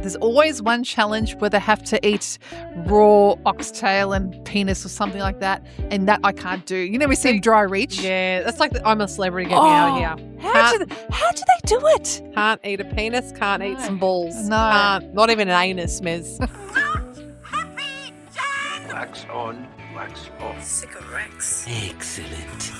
there's always one challenge where they have to eat raw oxtail and penis or something like that, and that I can't do. You know, we see dry reach. Yeah, that's like I'm a celebrity, get me out of here. How do they do it? Can't eat a penis, can't eat some balls. No. Can't, not even an anus, Miz. Wax on, wax off. Cigarettes. Excellent.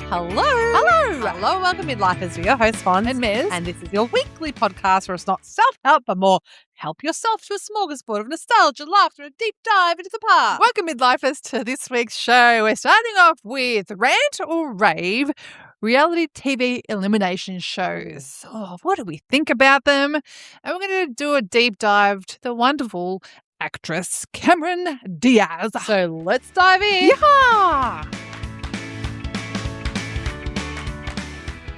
Hello. Hello. Hello, welcome Midlifers. We're your host, Fonz. And Miz. And this is your weekly podcast where it's not self-help, but more help yourself to a smorgasbord of nostalgia, laughter, and a deep dive into the past. Welcome, Midlifers, to this week's show. We're starting off with Rant or Rave, reality TV elimination shows. Oh, what do we think about them? And we're going to do a deep dive to the wonderful actress Cameron Diaz. So let's dive in. Yeah!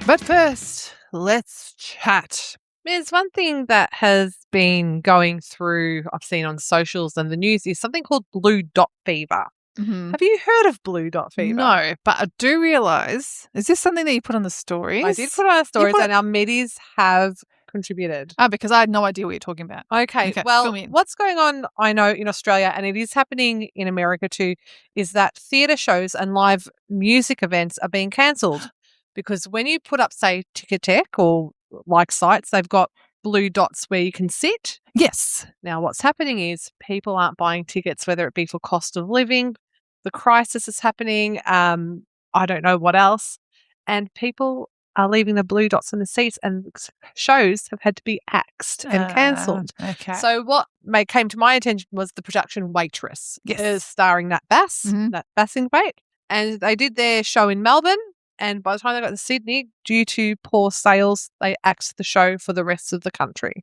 But first, let's chat. There's one thing that has been going through, I've seen on socials and the news, is something called blue dot fever. Mm-hmm. Have you heard of blue dot fever? No, but I do realise, is this something that you put on the stories? I did put on our stories and our middies have contributed. Oh, because I had no idea what you're talking about. Okay, fill well, me in. what's going on, I know, in Australia, and it is happening in America too, is that theatre shows and live music events are being cancelled. Because when you put up, say, Ticketek or like sites, they've got blue dots where you can sit. Yes. Now, what's happening is people aren't buying tickets, whether it be for cost of living, the crisis is happening, I don't know what else, and people are leaving the blue dots in the seats, and shows have had to be axed and cancelled. Okay. So what came to my attention was the production Waitress, Yes. starring Nat Bass, Mhm. Nat Bassingthwaighte, and they did their show in Melbourne. And by the time they got to Sydney, due to poor sales, they axed the show for the rest of the country.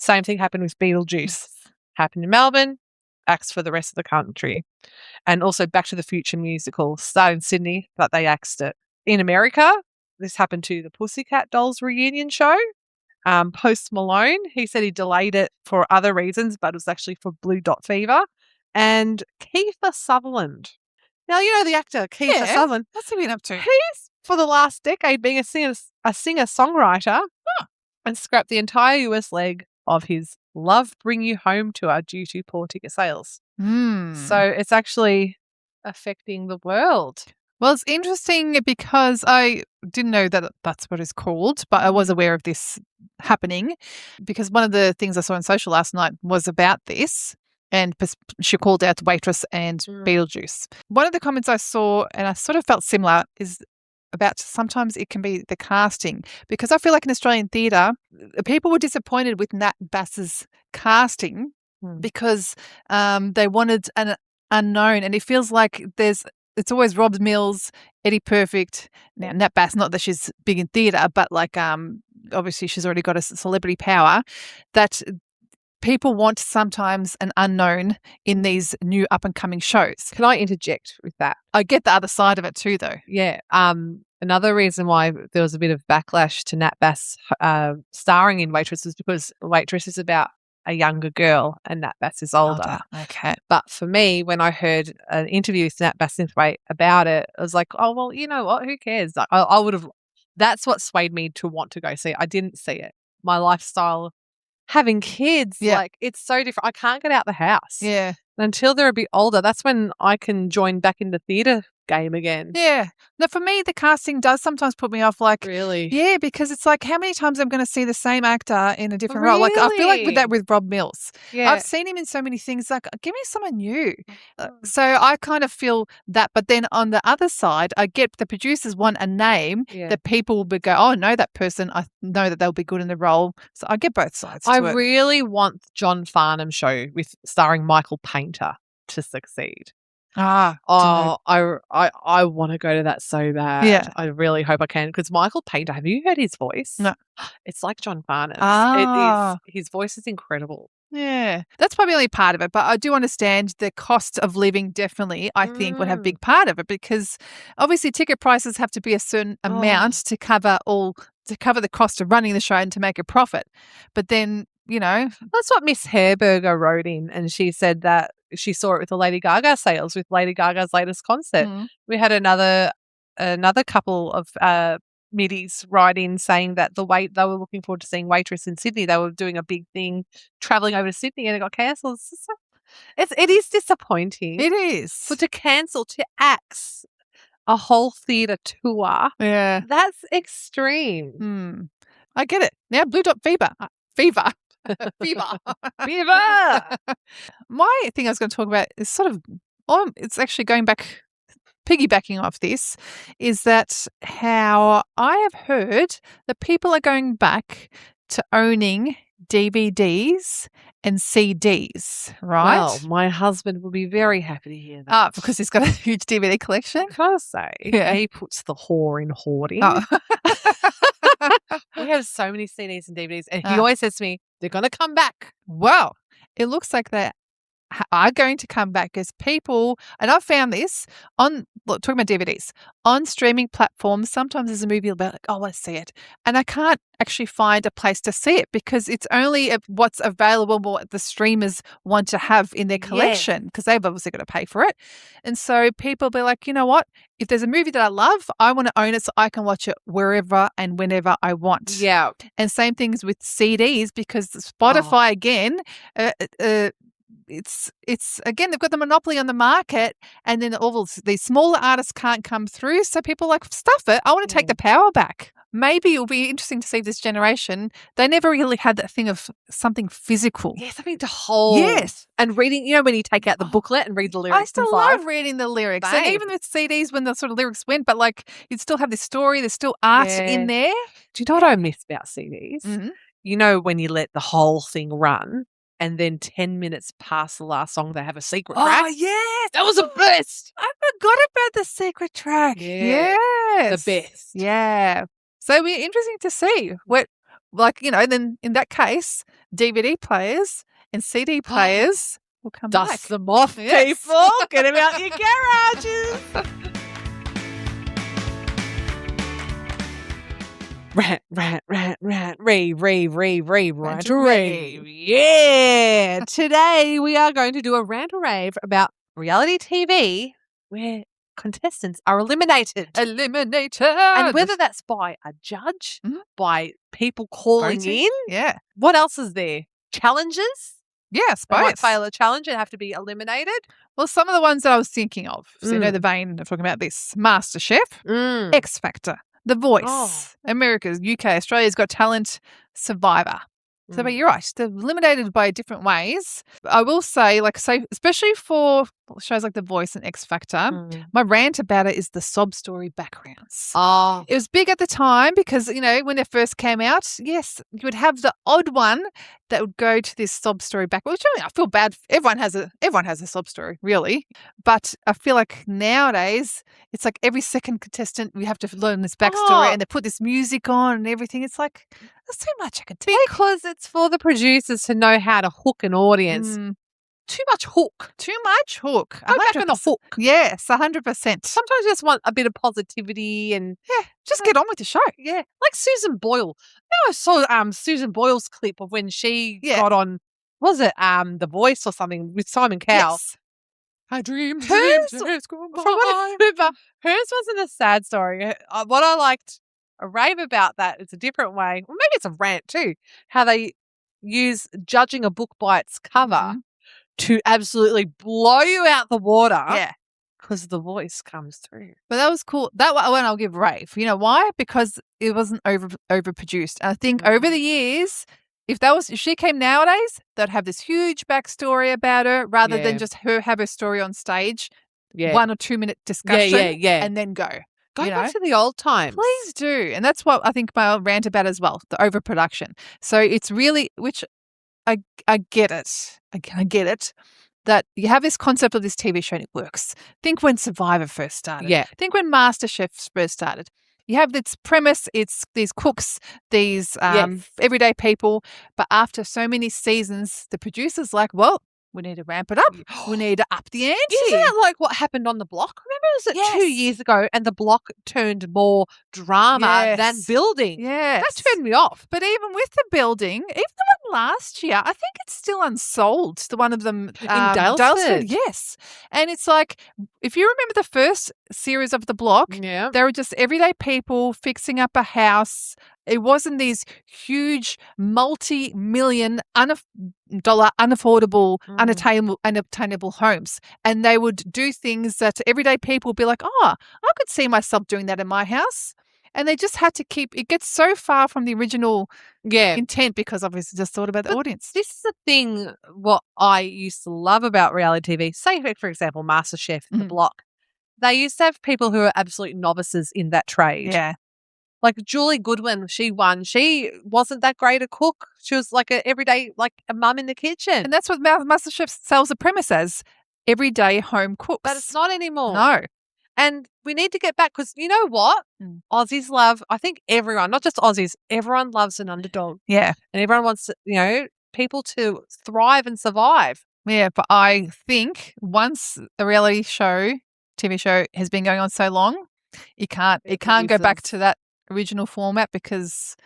Same thing happened with Beetlejuice. Happened in Melbourne, axed for the rest of the country. And also Back to the Future musical started in Sydney, but they axed it. In America, this happened to the Pussycat Dolls reunion show. Post Malone, he said he delayed it for other reasons, but it was actually for blue dot fever. And Kiefer Sutherland. Now, you know the actor, Kiefer Sutherland. What's he been up to? He's, for the last decade, being a singer-songwriter and scrapped the entire US leg of his Love Bring You Home tour due to poor ticket sales. So it's actually affecting the world. Well, it's interesting because I didn't know that that's what it's called, but I was aware of this happening because one of the things I saw on social last night was about this. And she called out Waitress and Beetlejuice. One of the comments I saw, and I sort of felt similar, is about sometimes it can be the casting. Because I feel like in Australian theatre, people were disappointed with Nat Bass's casting because they wanted an unknown. And it feels like it's always Rob Mills, Eddie Perfect. Now, Nat Bass, not that she's big in theatre, but like obviously she's already got a celebrity power that people want sometimes an unknown in these new up-and-coming shows. Can I interject with that? I get the other side of it too, though. Yeah. Another reason why there was a bit of backlash to Nat Bass starring in Waitress was because Waitress is about a younger girl and Nat Bass is older. Okay. But for me, when I heard an interview with Nat Bassingthwaighte about it, I was like, oh, well, you know what? Who cares? Like, I would have – that's what swayed me to want to go see it. I didn't see it. My lifestyle – having kids, like it's so different. I can't get out the house. Yeah. Until they're a bit older, that's when I can join back in the theatre game again. Yeah. No, for me, the casting does sometimes put me off. Like, really? Yeah, because it's like, how many times I'm going to see the same actor in a different role? Like, I feel like with that with Rob Mills. Yeah. I've seen him in so many things. Like, give me someone new. So I kind of feel that. But then on the other side, I get the producers want a name that people will go, oh, I know that person. I know that they'll be good in the role. So I get both sides. I really want John Farnham show with starring Michael Painter to succeed. I want to go to that so bad. Yeah. I really hope I can because Michael Painter, have you heard his voice? No. It's like John Farnham's. Ah. It is. His voice is incredible. Yeah, that's probably only part of it, but I do understand the cost of living definitely, I think, would have a big part of it because obviously ticket prices have to be a certain amount to cover the cost of running the show and to make a profit. But then, you know. That's what Miss Hairburger wrote in, and she said that she saw it with the Lady Gaga sales with Lady Gaga's latest concert. We had another couple of middies write in saying that they were looking forward to seeing Waitress in Sydney. They were doing a big thing, traveling over to Sydney, and it got cancelled. It is disappointing. It is. To cancel, to axe a whole theatre tour. Yeah. That's extreme. I get it. Now Blue Dot Fever. Fever. Fever. My thing I was going to talk about is sort of, it's actually piggybacking off this, is that how I have heard that people are going back to owning DVDs and CDs, right? Well, my husband will be very happy to hear that. Because he's got a huge DVD collection. Can I say, he puts the whore in hoarding. Oh. We have so many CDs and DVDs, and he always says to me, they're going to come back. Well, it looks like they are going to come back as people, and I've found this talking about DVDs, on streaming platforms. Sometimes there's a movie about like, oh, let's see it. And I can't actually find a place to see it because it's only what's available, what the streamers want to have in their collection, because they've obviously got to pay for it. And so people be like, you know what? If there's a movie that I love, I want to own it so I can watch it wherever and whenever I want. Yeah. And same things with CDs, because Spotify, again, it's again, they've got the monopoly on the market, and then all these smaller artists can't come through, so people are like, stuff it, I want to take the power back. Maybe it'll be interesting to see this generation. They never really had that thing of something physical. Yeah, something to hold. Yes. And reading, when you take out the booklet and read the lyrics. I still love reading the lyrics. Same. And even with CDs, when the sort of lyrics went, but like you'd still have this story, there's still art in there. Do you know what I miss about CDs? Mm-hmm. When you let the whole thing run, and then 10 minutes past the last song, they have a secret track. Oh, yes. That was the best. I forgot about the secret track. Yeah. Yes. The best. Yeah. So it'll be interesting to see what, then in that case, DVD players and CD players will come back. Dust them off, people. Get them out your garages. Rant, rave, rant or rave. Yeah. Today we are going to do a rant or rave about reality TV where contestants are eliminated. And whether that's by a judge, by people calling in. Yeah. What else is there? Challenges? Yes, They might both. fail a challenge and have to be eliminated. Well, some of the ones that I was thinking of, so you know the vein of talking about this, MasterChef, X Factor, The Voice, America's, UK, Australia's Got Talent, Survivor. So, but you're right, they're eliminated by different ways. I will say, especially for shows like The Voice and X Factor, my rant about it is the sob story backgrounds. Oh. It was big at the time because, when they first came out, yes, you would have the odd one that would go to this sob story background, which I feel bad. Everyone has a sob story, really. But I feel like nowadays, it's like every second contestant, we have to learn this backstory and they put this music on and everything. It's like, there's so much I can take. Because it's for the producers to know how to hook an audience. Too much hook. Go back on the hook. Yes, 100%. Sometimes you just want a bit of positivity and just get on with the show. Yeah, like Susan Boyle. I saw Susan Boyle's clip of when she got on. Was it The Voice or something with Simon Cowell? Yes. I dreamed. Hers, from what I remember, hers wasn't a sad story. What I liked a rave about that, it's a different way. Well, maybe it's a rant too. How they use judging a book by its cover to absolutely blow you out the water. Yeah. Because the voice comes through. But that was cool. That one I'll give rave. You know why? Because it wasn't overproduced. And I think over the years, if she came nowadays, they'd have this huge backstory about her rather than just her have her story on stage. 1 or 2 minute discussion and then go. Go back to the old times. Please do. And that's what I think my rant about as well, the overproduction. So it's really, which I get it. I get it. That you have this concept of this TV show and it works. Think when Survivor first started. Yeah. Think when MasterChef first started. You have this premise, it's these cooks, these everyday people. But after so many seasons, the producer's like, well, we need to ramp it up. We need to up the ante. Isn't it like what happened on The Block? Remember, was it 2 years ago and The Block turned more drama than building? Yes. That turned me off. But even with the building, even the one last year. I think it's still unsold. The one of them In Dalesford. yes. And it's like, if you remember the first series of The Block, Yeah. they were just everyday people fixing up a house. It wasn't these huge multi-million dollar unaffordable, unattainable homes. And they would do things that everyday people would be like, oh, I could see myself doing that in my house. And they just had to keep, it gets so far from the original intent because obviously just thought about the audience. This is the thing, what I used to love about reality TV. Say, for example, MasterChef, The Block. They used to have people who are absolute novices in that trade. Yeah. Like Julie Goodwin, she won. She wasn't that great a cook. She was like a everyday, like a mum in the kitchen. And that's what MasterChef sells the premise as, everyday home cooks. But it's not anymore. No. And we need to get back because you know what? Aussies love, I think everyone, not just Aussies, everyone loves an underdog. Yeah. And everyone wants, people to thrive and survive. Yeah, but I think once a reality show, TV show has been going on so long, it can't go back to that original format because,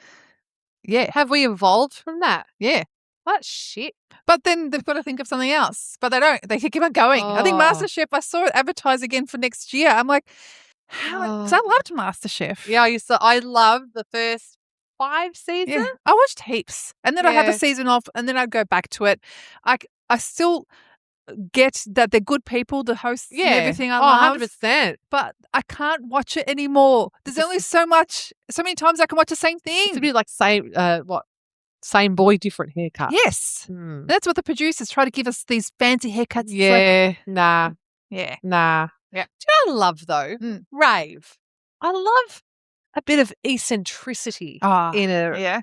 Have we evolved from that? Yeah. What shit? But then they've got to think of something else. But they don't. They keep on going. I think MasterChef, I saw it advertised again for next year. I'm like, how? Because I loved MasterChef. Yeah, I loved the first 5 seasons. Yeah. I watched heaps. And then I'd have a season off and then I'd go back to it. I still get that they're good people, the hosts and everything I love. 100%. But I can't watch it anymore. There's only so many times I can watch the same thing. It's a bit like same boy, different haircut. Yes. That's what the producers try to give us, these fancy haircuts. Yeah. Nah. Yeah. Nah. Yeah. Do you know what I love though? Rave. I love a bit of eccentricity in a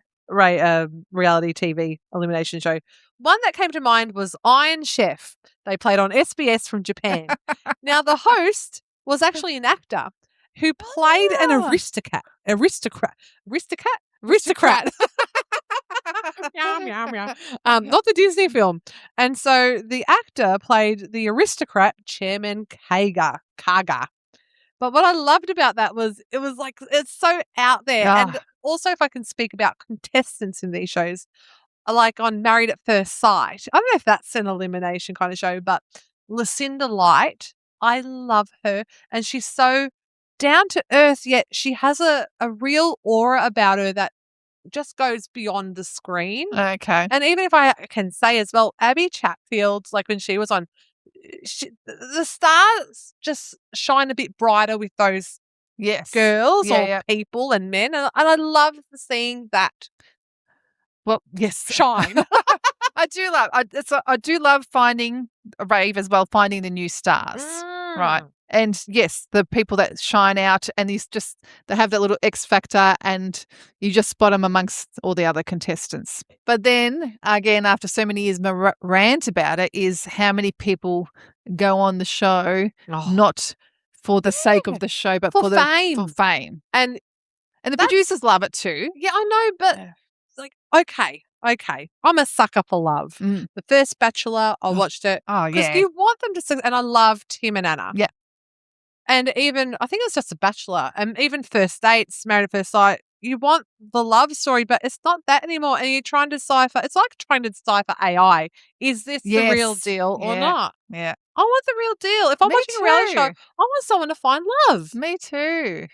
reality TV elimination show. One that came to mind was Iron Chef. They played on SBS from Japan. Now the host was actually an actor who played an aristocrat. Meow, meow, meow. Not the Disney film. And so the actor played the aristocrat Chairman Kaga. But what I loved about that was it was like, it's so out there. And also, if I can speak about contestants in these shows, like on Married at First Sight. I don't know if that's an elimination kind of show, but Lucinda Light, I love her. And she's so down to earth, yet she has a real aura about her that just goes beyond the screen. Okay. And even if I can say as well, Abby Chatfield, like when she was on, the stars just shine a bit brighter with those girls or people and men. And I love seeing that. Well, yes. Shine. I do love finding Rave as well, finding the new stars. Right. And yes, the people that shine out and they have that little X factor and you just spot them amongst all the other contestants. But then again, after so many years, my rant about it is how many people go on the show, not for the sake of the show, but for fame. For fame. And the producers love it too. Yeah, I know, but like, okay. I'm a sucker for love. The first Bachelor, I watched it. Oh, yeah. Because you want them to, and I love Tim and Anna. Yeah. And even, I think it was just a Bachelor, and even First Dates, Married at First Sight, you want the love story, but it's not that anymore. And you're trying to decipher, it's like trying to decipher AI. Is this the real deal or not? Yeah. I want the real deal. If I'm watching a reality show, I want someone to find love. Me too.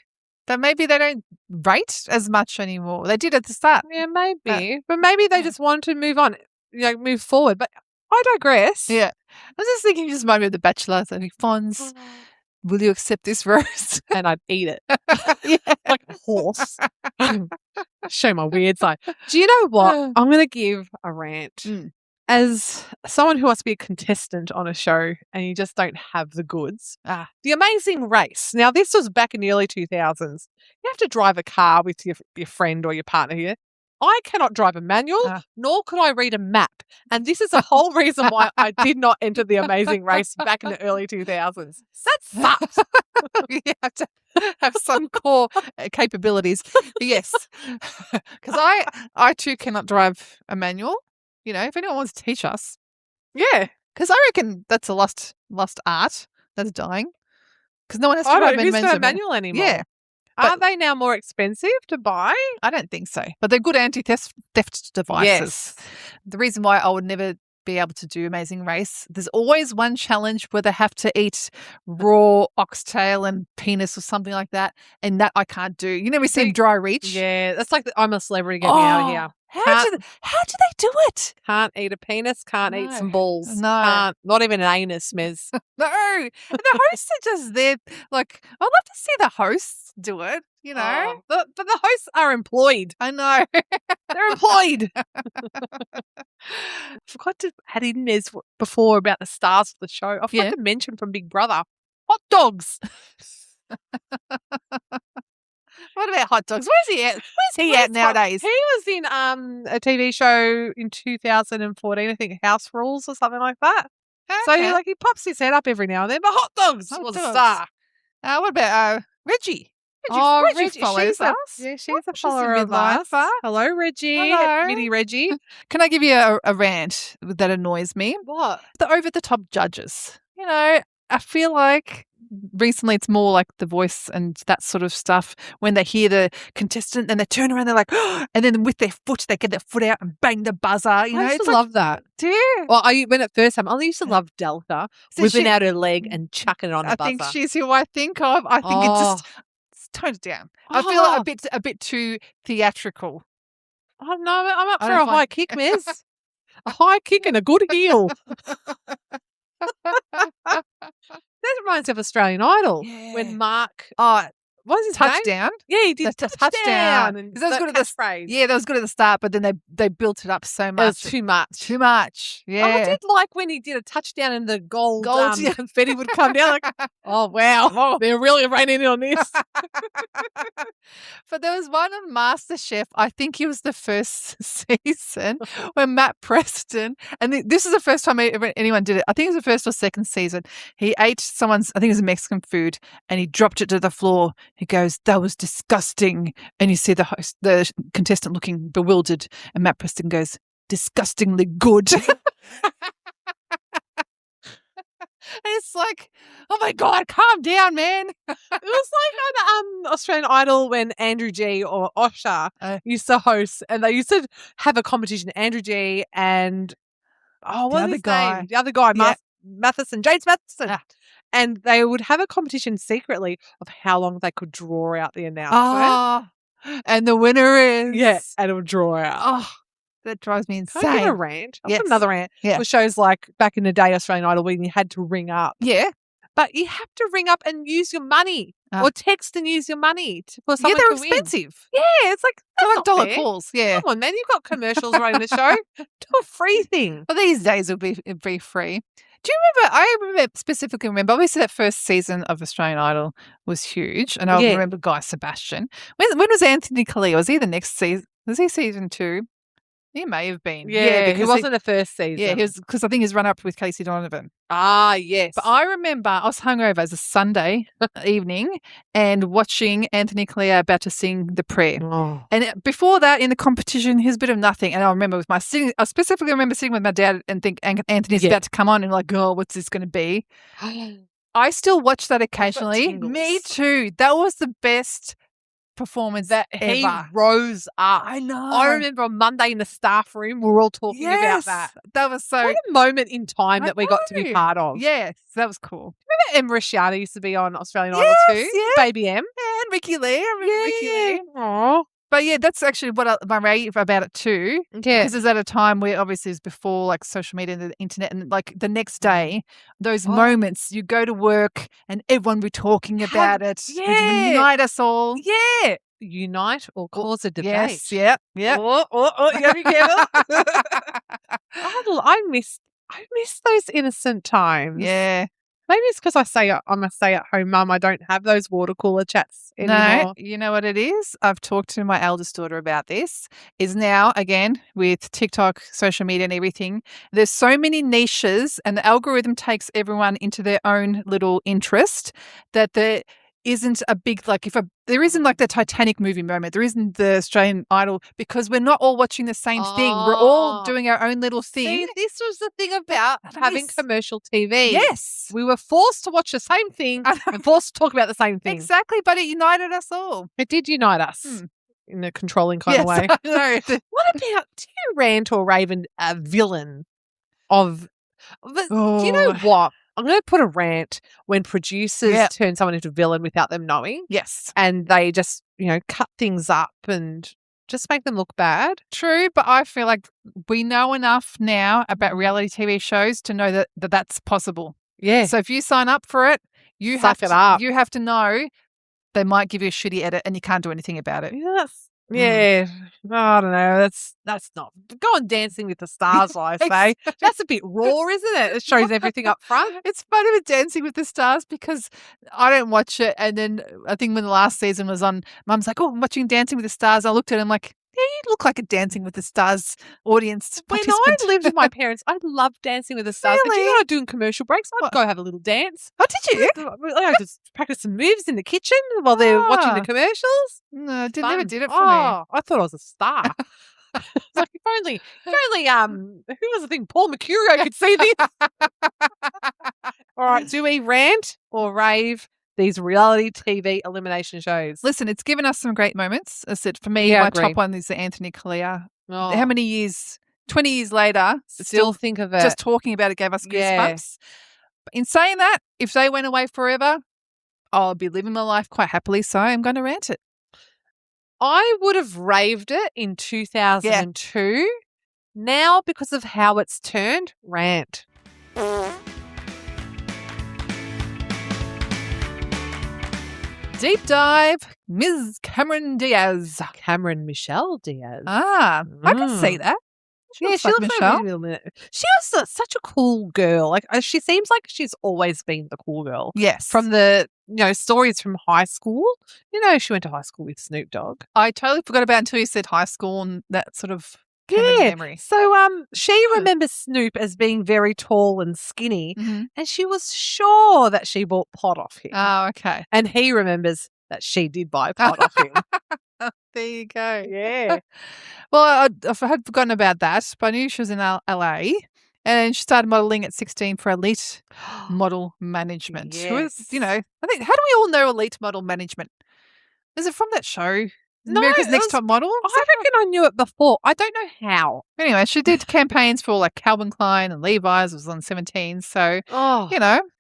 But maybe they don't rate as much anymore. They did at the start. Yeah, maybe. But maybe they just want to move on, move forward. But I digress. Yeah. I was just thinking, you just remind me of The Bachelor. So, Fonz, will you accept this rose? And I'd eat it. Like a horse. Show my weird side. Do you know what? I'm going to give a rant. As someone who wants to be a contestant on a show and you just don't have the goods, The Amazing Race. Now, this was back in the early 2000s. You have to drive a car with your friend or your partner here. I cannot drive a manual, nor could I read a map. And this is the whole reason why I did not enter The Amazing Race back in the early 2000s. That sucks. You have to have some core capabilities. Yes. Because I too cannot drive a manual. If anyone wants to teach us. Yeah. Because I reckon that's a lost art that's dying. Because no one has to drive a manual anymore. Yeah. Aren't they now more expensive to buy? I don't think so. But they're good anti-theft devices. Yes. the reason why I would never be able to do Amazing Race, there's always one challenge where they have to eat raw oxtail and penis or something like that, and that I can't do. You know, we see dry reach. Yeah, that's like I'm a celebrity, get me out of here. How do they do it? Can't eat a penis, can't eat some balls. No. Can't, not even an anus, Miz. No. And the hosts are just there. Like, I'd love to see the hosts do it, you know? But the hosts are employed. I know. They're employed. I forgot to add in Miz before about the stars of the show. I forgot to mention from Big Brother. Hot dogs. What about hot dogs? Where's he at? Where's he at nowadays? He was in a TV show in 2014, I think, House Rules or something like that. Okay. So he pops his head up every now and then. But hot dogs was a star. What about Reggie? Reggie follows us. Yeah, she's a follower of us. Hello, Reggie. Hello. Mini Reggie. Can I give you a rant that annoys me? What? The over-the-top judges. You know, I feel like recently it's more like The Voice and that sort of stuff. When they hear the contestant and they turn around, they're like, oh, and then with their foot, they get their foot out and bang the buzzer. You know, I used to love that. Do you? Well, when it first happened, I used to love Delta whipping out her leg and chucking it on the buzzer. I think she's who I think of. I think it just toned it down. I feel like a bit too theatrical. Oh no, I'm up for a high kick, Miz. A high kick and a good heel. That reminds me of Australian Idol when Mark. What was his touchdown? name? Yeah, he did touchdown. And that was good at the phrase. Yeah, that was good at the start, but then they built it up so much. It was too much. Too much. Yeah. I did like when he did a touchdown and the gold confetti would come down. Like, oh wow, they're really raining in on this. But there was one on MasterChef. I think it was the first season when Matt Preston, and this is the first time anyone did it. I think it was the first or second season. He ate someone's, I think it was Mexican food, and he dropped it to the floor. He goes, "That was disgusting." And you see the contestant looking bewildered, and Matt Preston goes, "Disgustingly good." And it's like, oh my God, calm down, man. It was like on Australian Idol when Andrew G or Aussia used to host, and they used to have a competition. Andrew G and what was his name? The other guy, James Matheson. And they would have a competition secretly of how long they could draw out the announcement. And the winner is... Yeah, and it would draw out. Oh, that drives me insane. Can I give a rant? I've got another rant. Yeah. For shows like back in the day, Australian Idol, when you had to ring up. Yeah. But you have to ring up and use your money or text and use your money for someone to win. Yeah, they're expensive. Yeah, it's like dollar calls. Yeah. Come on, man. You've got commercials running the show. Do a free thing. Well, these days it'll be free. Do you remember? I specifically remember. Obviously, that first season of Australian Idol was huge, and I remember Guy Sebastian. When was Anthony Kalia? Was he the next season? Was he season 2? He may have been. Yeah, because he wasn't the first season. Yeah, he was, because I think he's run up with Casey Donovan. Ah, yes. But I remember I was hungover as a Sunday evening and watching Anthony Kalia about to sing the prayer. Oh. And before that, in the competition, he was a bit of nothing. And I remember I specifically remember sitting with my dad and think Anthony's about to come on and like, oh, what's this going to be? I still watch that occasionally. Me too. That was the best performance that he rose up. I know. I remember on Monday in the staff room, we were all talking about that. That was so... What a moment in time that we got to be part of. Yes, that was cool. Remember Em Ricciardi used to be on Australian Idol too? Yeah. Baby M. Yeah, and Ricky Lee. I remember Ricky Lee. Aww. But yeah, that's actually what my rave about it too. Yeah. Because it's at a time where obviously it's before like social media and the internet, and like the next day, those moments you go to work and everyone be talking about it. Yeah. Unite us all. Yeah. Unite or cause a debate. Yes. Yeah. Yeah. Oh, you gotta be careful. I miss those innocent times. Yeah. Maybe it's because I'm a stay-at-home mum. I don't have those water cooler chats anymore. No, you know what it is? I've talked to my eldest daughter about this. Is now, again, with TikTok, social media and everything, there's so many niches and the algorithm takes everyone into their own little interest that there isn't a big, like there isn't like the Titanic movie moment. There isn't the Australian Idol because we're not all watching the same thing. We're all doing our own little thing. See, this was the thing about having commercial TV. Yes. We were forced to watch the same thing and forced to talk about the same thing. Exactly, but it united us all. It did unite us. in a controlling kind of way. I know. What about, do you rant or rave a villain of, do you know Oh. what? I'm going to put a rant when producers Yeah. turn someone into a villain without them knowing, Yes. and they just, cut things up and just make them look bad. True, but I feel like we know enough now about reality TV shows to know that that's possible. Yeah. So if you sign up for it, you Suck have it up. You have to know they might give you a shitty edit and you can't do anything about it. Yes. Yeah. Oh, I don't know. That's not. Go on Dancing with the Stars, I say. That's a bit raw, isn't it? It shows everything up front. It's funny with Dancing with the Stars because I don't watch it. And then I think when the last season was on, Mum's like, "Oh, I'm watching Dancing with the Stars." I looked at it and I'm like, "Yeah, you look like a Dancing with the Stars audience When participant." I lived with my parents, I loved Dancing with the Stars. But Really? you know, I'd do in commercial breaks. I'd go have a little dance. Oh, did you? I just practice some moves in the kitchen while they're watching the Ah. commercials. No, Fun. never did it for me. Oh, I thought I was a star. It's like if only who was the thing? Paul Mercurio could see this. All right, do we rant or rave these reality TV elimination shows? Listen, it's given us some great moments. As I said, for me, Yeah, I my agree. top one is the Anthony Kalia. Oh, How many years? 20 years later, still think of it. just talking about it gave us goosebumps. Yeah. But in saying that, if they went away forever, I'll be living my life quite happily. So I'm going to rant it. I would have raved it in 2002. Now, because of how it's turned, rant. Deep dive, Ms. Cameron Diaz. Cameron Michelle Diaz. I can see that. Yeah, looks she like looks Michelle. She was such a cool girl. Like she seems like she's always been the cool girl. Yes. From the stories from high school. She went to high school with Snoop Dogg. I totally forgot about it until you said high school and that sort of came into memory. So she remembers Snoop as being very tall and skinny, and she was sure that she bought pot off him. Oh, okay. And he remembers that she did buy pot off him. There you go. Yeah. Well, I had forgotten about that, but I knew she was in LA and she started modelling at 16 for Elite Model Management. Who is, Yes. I think, how do we all know Elite Model Management? Is it from that show? No, America's it Next was- Top Model? I reckon I knew it before. I don't know how. Anyway, she did campaigns for like Calvin Klein and Levi's. It was on 17. So, Oh,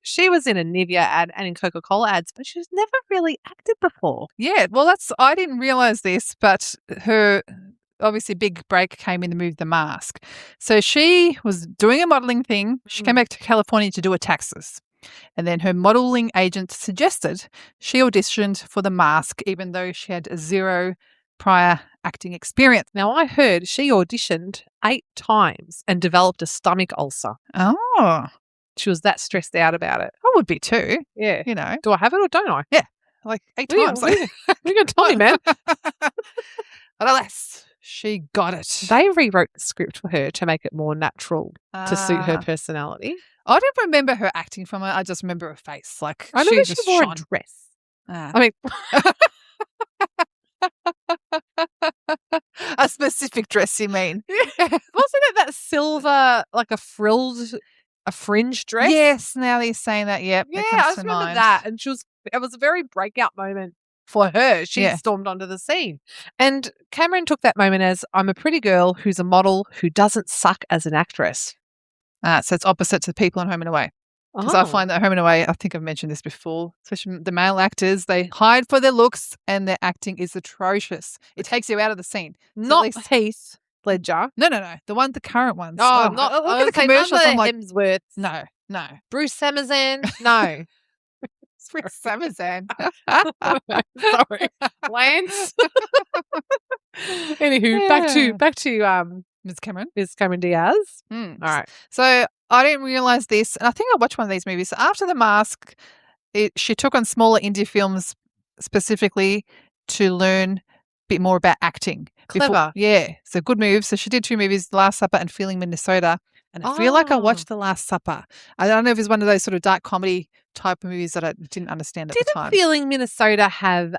she was in a Nivea ad and in Coca-Cola ads, but she's never really acted before. yeah, well, I didn't realize this, but her obviously big break came in the movie The Mask. So she was doing a modeling thing. She came back to California to do her taxes. And then her modeling agent suggested she auditioned for The Mask, even though she had 0 prior acting experience. Now, I heard she auditioned 8 times and developed a stomach ulcer. Oh, She was that stressed out about it. I would be too, Yeah. you know, Do I have it or don't I? like 8 Yeah, times. we can tell me, man. But alas, she got it. They rewrote the script for her to make it more natural to suit her Ah. personality. I don't remember her acting from it. I just remember her face. Like I remember she just wore shone. a dress. Ah. I mean, A specific dress, you mean? wasn't it that silver, like a fringe dress? Yes, now that you're saying that, yep. Yeah, that I comes just to remember mind. that. And it was a very breakout moment for her. She Yeah. stormed onto the scene. And Cameron took that moment as, I'm a pretty girl who's a model who doesn't suck as an actress. So it's opposite to People on Home and Away. Because I find that Home and Away, I think I've mentioned this before, especially the male actors, they hide for their looks and their acting is atrocious. It takes you out of the scene. So at not least- Heath Ledger. No. The current ones. Oh, Look not at the commercials. I'm like, Hemsworth. no. Bruce Samazan. No. Chris Samazan. Sorry. Lance. Anywho, back to Ms. Cameron. Ms. Cameron Diaz. Mm. All right. So I didn't realize this, and I think I watched one of these movies. So after The Mask, she took on smaller indie films specifically to learn a bit more about acting. Clever. Yeah, so good move. So she did 2 movies, The Last Supper and Feeling Minnesota. And I feel like I Oh. watched The Last Supper. I don't know if it's one of those sort of dark comedy type of movies that I didn't understand at the Didn't time. Feeling Minnesota have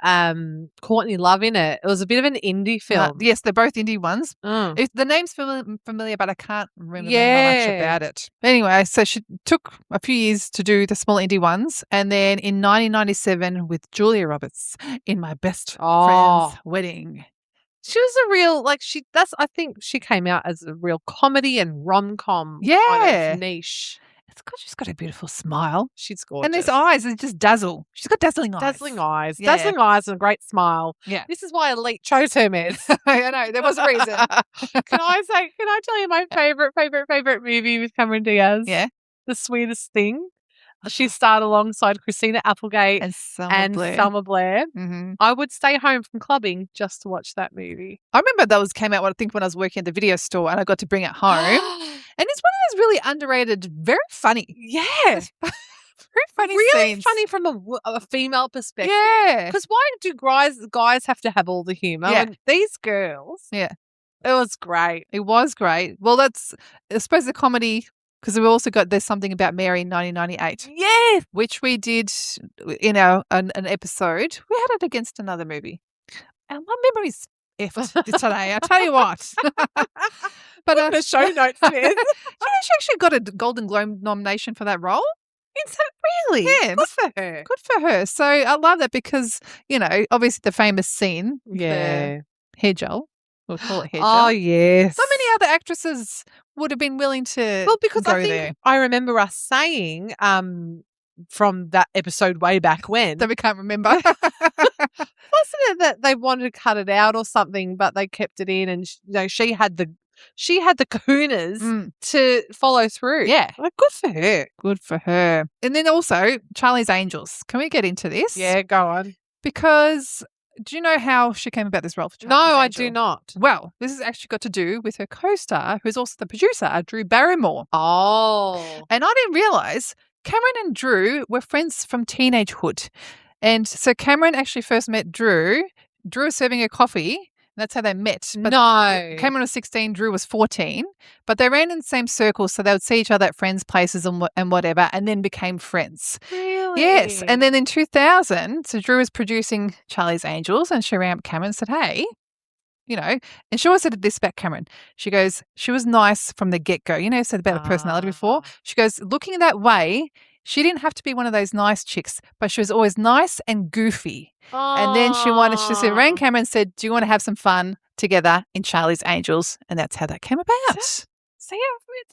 Courtney Love in it? It was a bit of an indie film. Yes, they're both indie ones. Mm. The name's familiar, but I can't remember much Yeah. about it. Anyway, so she took a few years to do the small indie ones. And then in 1997 with Julia Roberts in My Best Oh. Friend's Wedding. She was a real I think she came out as a real comedy and rom-com kind Yeah. of niche. It's because she's got a beautiful smile. She's gorgeous. And those eyes are just dazzle. She's got dazzling eyes. Dazzling eyes. Yeah. Dazzling eyes and a great smile. Yeah. This is why Elite chose her, Miz. I know, there was a reason. Can I tell you my favorite movie with Cameron Diaz? Yeah. The Sweetest Thing. She starred alongside Christina Applegate And Summer Blair. Mm-hmm. I would stay home from clubbing just to watch that movie. I remember those came out, I think, when I was working at the video store and I got to bring it home. And it's one of those really underrated, very funny. Yeah. Very funny Really scenes. funny from a female perspective. Yeah. Because why do guys have to have all the humour? Yeah. And these girls. Yeah. It was great. It was great. Well, that's, I suppose, the comedy, because we've also got There's Something About Mary in 1998. Yeah. Which we did in an episode. We had it against another movie. And my memory's effed today, I tell you what. But the show notes says. you know, she actually got a Golden Globe nomination for that role. Is that really? Yeah. Good for her. Good for her. So I love that because, you know, obviously the famous scene, Yeah. the hair gel. We'll call it hair gel. Oh, yes. So many other actresses would have been willing to Well, because go I think there. I remember us saying from that episode way back when. That we can't remember. Wasn't it that they wanted to cut it out or something, but they kept it in, and she had the kahunas to follow through. Yeah. Like, good for her. Good for her. And then also Charlie's Angels. Can we get into this? Yeah, go on. Because do you know how she came about this role for Charlie's No, I Angel? do not. Well, this has actually got to do with her co-star, who's also the producer, Drew Barrymore. Oh. And I didn't realise Cameron and Drew were friends from teenagehood. And so Cameron actually first met Drew. Drew was serving her coffee. And that's how they met. But No. Cameron was 16, Drew was 14. But they ran in the same circles, so they would see each other at friends' places and whatever, and then became friends. Really? Yes. And then in 2000, so Drew was producing Charlie's Angels, and she ran up Cameron and said, hey, you know, and she always said this about Cameron. She goes, she was nice from the get-go. You know, I said about her personality before. She goes, looking that way, she didn't have to be one of those nice chicks, but she was always nice and goofy. And then she said, rang Cameron and said, do you want to have some fun together in Charlie's Angels? And that's how that came about. So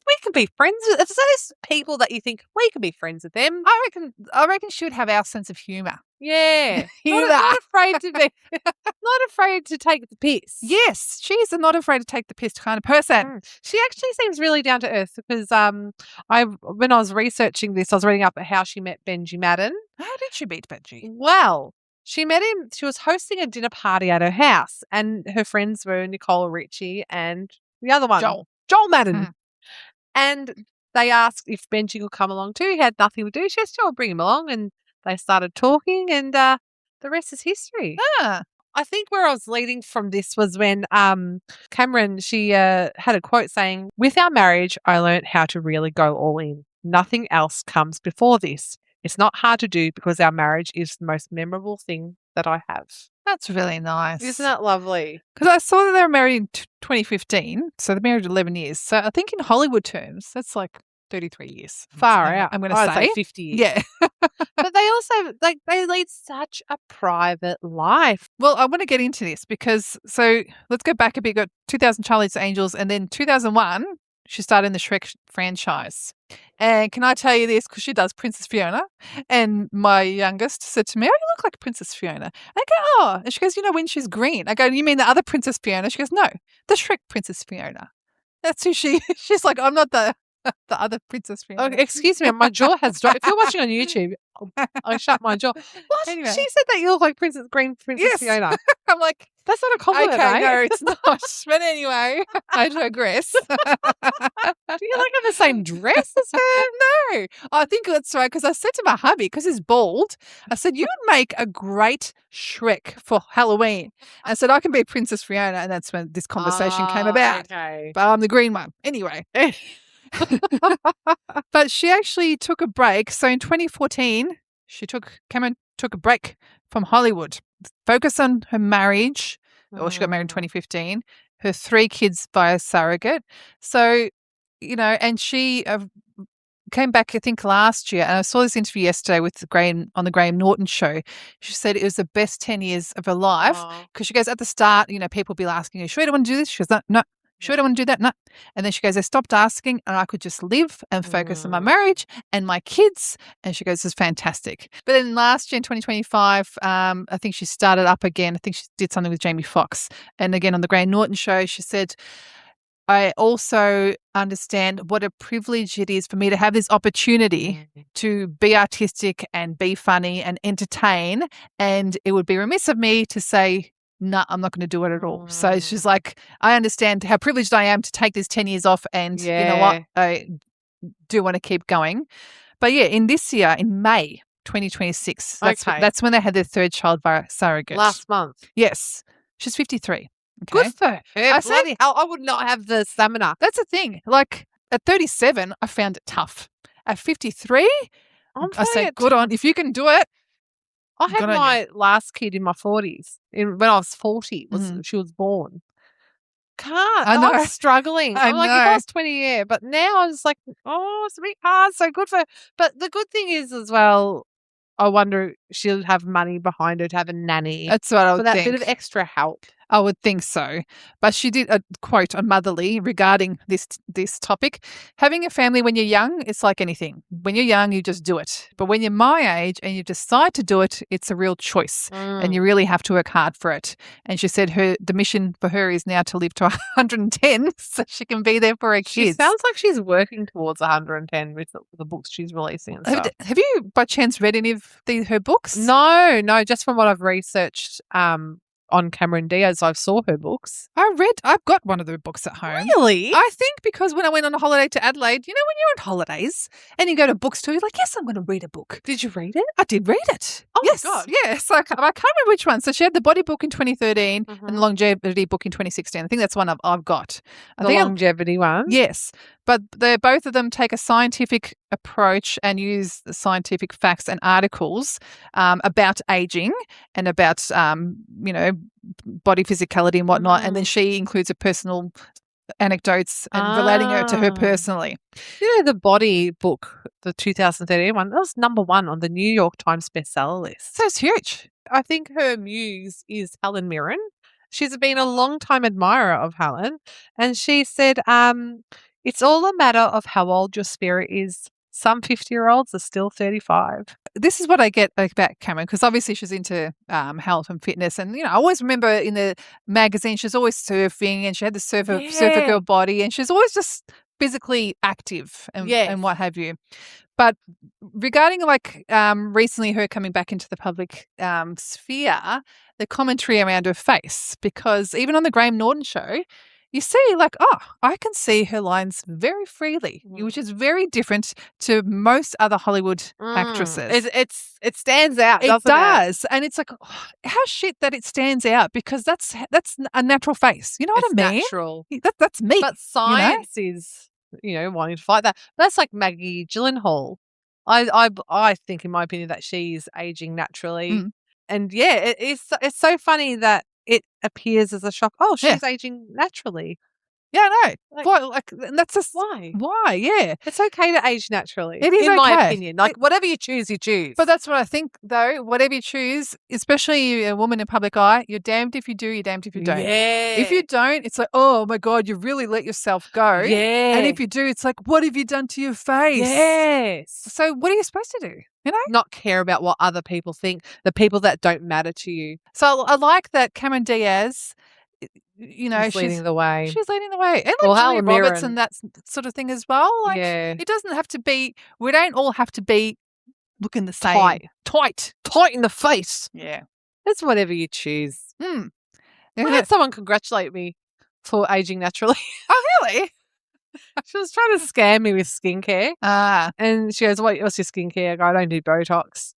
we can be friends with those people that you think we can be friends with them. I reckon she would have our sense of humour. Yeah. Humour. Not afraid to be not afraid to take the piss. Yes, she's a not afraid to take the piss kind of person. She actually seems really down to earth because when I was researching this, I was reading up at how she met Benji Madden. How did she meet Benji? Well, she met him. She was hosting a dinner party at her house, and her friends were Nicole Richie and the other one, Joel Madden. And they asked if Benji could come along too. He had nothing to do. She said, "Sure, bring him along." And they started talking, and the rest is history. I think where I was leading from this was when Cameron, she had a quote saying, "With our marriage, I learned how to really go all in. Nothing else comes before this. It's not hard to do because our marriage is the most memorable thing that I have." That's really nice. Isn't that lovely? Because I saw that they were married in 2015, so they're married 11 years. So I think in Hollywood terms, that's like 33 years. Far out. I'm going to I'd say 50 years. Yeah. But they also, they lead such a private life. Well, I want to get into this because, so let's go back a bit. Got 2000 Charlie's Angels, and then 2001, she started in the Shrek franchise. And can I tell you this? Because she does Princess Fiona. And my youngest said to me, "Oh, you look like Princess Fiona." I go, "Oh." And she goes, "You know, when she's green." I go, "You mean the other Princess Fiona?" She goes, "No, the Shrek Princess Fiona." That's who she's like, "I'm not the other Princess Fiona." Oh, excuse me, my jaw has dropped. If you're watching on YouTube, I shut my jaw. What? Anyway. She said that you look like Princess Yes. Fiona. I'm like, That's not a compliment, okay, eh? no, it's not. But anyway, I digress. Do you like have the same dress as her? No, I think that's right. Because I said to my hubby, because he's bald, I said, "You would make a great Shrek for Halloween." I said, "I can be Princess Fiona." And that's when this conversation came about. Okay. But I'm the green one. Anyway. But she actually took a break. So in 2014, Cameron took a break from Hollywood, focused on her marriage. Or she got married in 2015. Her 3 kids via surrogate. So, you know, and she came back, I think, last year, and I saw this interview yesterday with on the Graham Norton show. She said it was the best 10 years of her life because she goes, at the start, people will be asking her, sure you don't want to do this? She goes, no. Sure, I don't want to do that? No. And then she goes, I stopped asking and I could just live and focus on my marriage and my kids. And she goes, this is fantastic. But then last year in 2025, I think she started up again. I think she did something with Jamie Foxx. And again, on the Graham Norton show, she said, I also understand what a privilege it is for me to have this opportunity to be artistic and be funny and entertain. And it would be remiss of me to say, no, I'm not going to do it at all. So she's like, I understand how privileged I am to take this 10 years off and you know what, I do want to keep going. But yeah, in this year, in May 2026, that's when they had their third child via surrogate. Last month. Yes. She's 53. Okay. Good for her. Bloody hell, I would not have the stamina. That's the thing. Like at 37, I found it tough. At 53, I say good on. If you can do it. I had my last kid in my 40s. When I was 40, she was born. I know. I'm struggling. I'm like, if I was 20, yeah. But now I'm just like, it's a bit hard. So good for her. But the good thing is as well, I wonder she'll have money behind her to have a nanny. That's what I would think. For that bit of extra help. I would think so. But she did a quote on Motherly regarding this topic. Having a family when you're young, it's like anything. When you're young, you just do it. But when you're my age and you decide to do it, it's a real choice and you really have to work hard for it. And she said the mission for her is now to live to 110 so she can be there for her kids. She sounds like she's working towards 110 with the books she's releasing and stuff. Have you by chance read any of her books? No, just from what I've researched on Cameron Diaz, I saw her books. I've got one of the books at home. Really? I think because when I went on a holiday to Adelaide, when you're on holidays and you go to bookstore, you're like, yes, I'm going to read a book. Did you read it? I did read it. Oh, yes. my God. Yes. I can't remember which one. So she had the body book in 2013 and the longevity book in 2016. I think that's one I've got. The longevity one? Yes. But both of them take a scientific approach and use the scientific facts and articles about aging and about, body physicality and whatnot. And then she includes a personal anecdotes and relating it to her personally. The body book, the 2013 one, that was number 1 on the New York Times bestseller list. So it's huge. I think her muse is Helen Mirren. She's been a long time admirer of Helen. And she said, it's all a matter of how old your spirit is. Some 50-year-olds are still 35. This is what I get about Cameron, because obviously she's into health and fitness. And, I always remember in the magazine, she's always surfing and she had the surfer girl body and she's always just physically active and what have you. But regarding recently her coming back into the public sphere, the commentary around her face, because even on the Graham Norton show, you see I can see her lines very freely, which is very different to most other Hollywood actresses. It stands out, doesn't it? Does. And it's like, how shit that it stands out, because that's a natural face. You know what I mean? Natural. That's me. But science is, wanting to fight that. That's like Maggie Gyllenhaal. I think, in my opinion, that she's aging naturally. And it's so funny that it appears as a shock. Oh, she's aging naturally. Yeah, I know. That's just why. Why? Yeah, it's okay to age naturally. It is, in my opinion. Whatever you choose, you choose. But that's what I think, though. Whatever you choose, especially a woman in public eye, you're damned if you do, you're damned if you don't. Yeah. If you don't, it's like, oh my God, you really let yourself go. Yeah. And if you do, it's like, what have you done to your face? Yes. So what are you supposed to do? Not care about what other people think, the people that don't matter to you. So I like that Cameron Diaz, she's leading the way. She's leading the way. And Julia Roberts and that sort of thing as well. It doesn't have to be, we don't all have to be looking the same. Tight in the face. Yeah. It's whatever you choose. I had someone congratulate me for aging naturally. Oh, really? She was trying to scam me with skincare. And she goes, what's your skincare? I go, I don't do Botox.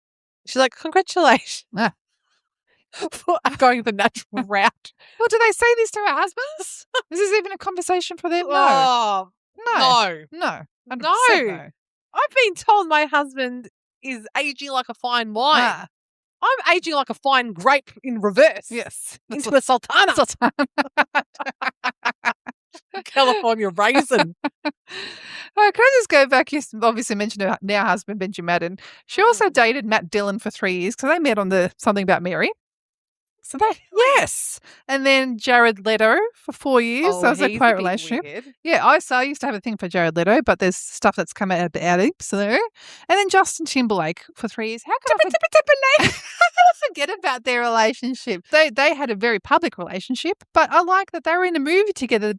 She's like, congratulations. For going the natural route. Well, do they say this to our husbands? Is this even a conversation for them? No. No. I've been told my husband is aging like a fine wine. I'm aging like a fine grape in reverse. Yes. Into a sultana. California raisin. Can I just go back? You obviously mentioned her now husband, Benji Madden. She also dated Matt Dillon for 3 years because they met on the Something About Mary. So yes. And then Jared Leto for 4 years. That was a quite relationship. Weird. Yeah, I used to have a thing for Jared Leto, but there's stuff that's come out of it. So, and then Justin Timberlake for 3 years. How can I forget about their relationship? They had a very public relationship, but I like that they were in a movie together. The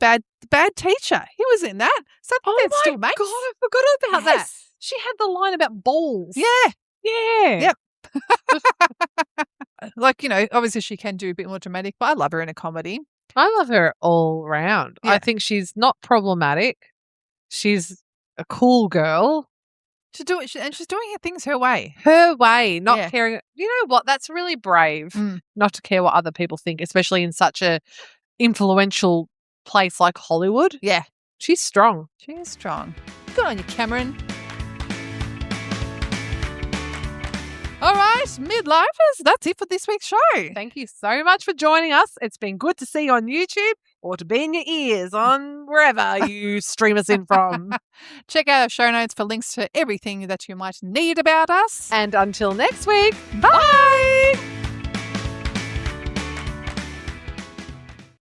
bad teacher, he was in that. So Oh that's still my mates. God, I forgot about that. She had the line about balls. Yeah, Yeah. Yep. Like, obviously she can do a bit more dramatic, but I love her in a comedy. I love her all round. Yeah. I think she's not problematic. She's a cool girl. She's doing things her way. Her way, not Yeah. caring. You know what? That's really brave Mm. not to care what other people think, especially in such a influential place like Hollywood. Yeah, She's strong. she is strong. Good on you, Cameron. All right, Midlifers, that's it for this week's show. Thank you so much for joining us. It's been good to see you on YouTube or to be in your ears on wherever you stream us in from. Check out our show notes for links to everything that you might need about us. And until next week, bye.